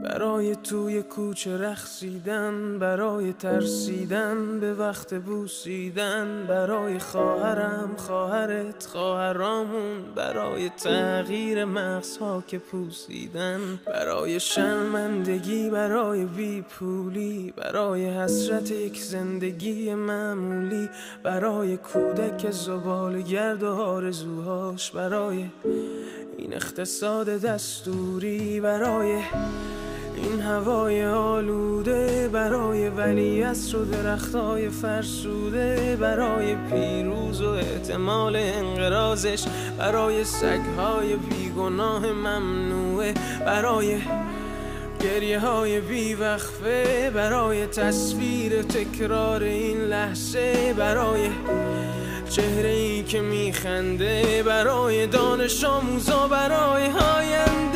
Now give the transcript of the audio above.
برای توی کوچه رقصیدن، برای ترسیدن به وقت بوسیدن، برای خواهرم، خواهرت، خواهرامون، برای تغییر مغزها که پوسیدن، برای شرمندگی، برای بیپولی، برای حسرت یک زندگی معمولی، برای کودک زباله‌گرد و آرزوهاش، برای این اقتصاد دستوری، برای این هوای آلوده، برای ولیعصر و درختای فرسوده، برای پیروز و احتمال انقراضش، برای سگهای بیگناه ممنوعه، برای گریه های بیوقفه، برای تصویر تکرار این لحظه، برای چهره ای که میخنده، برای دانش آموزا، برای آینده.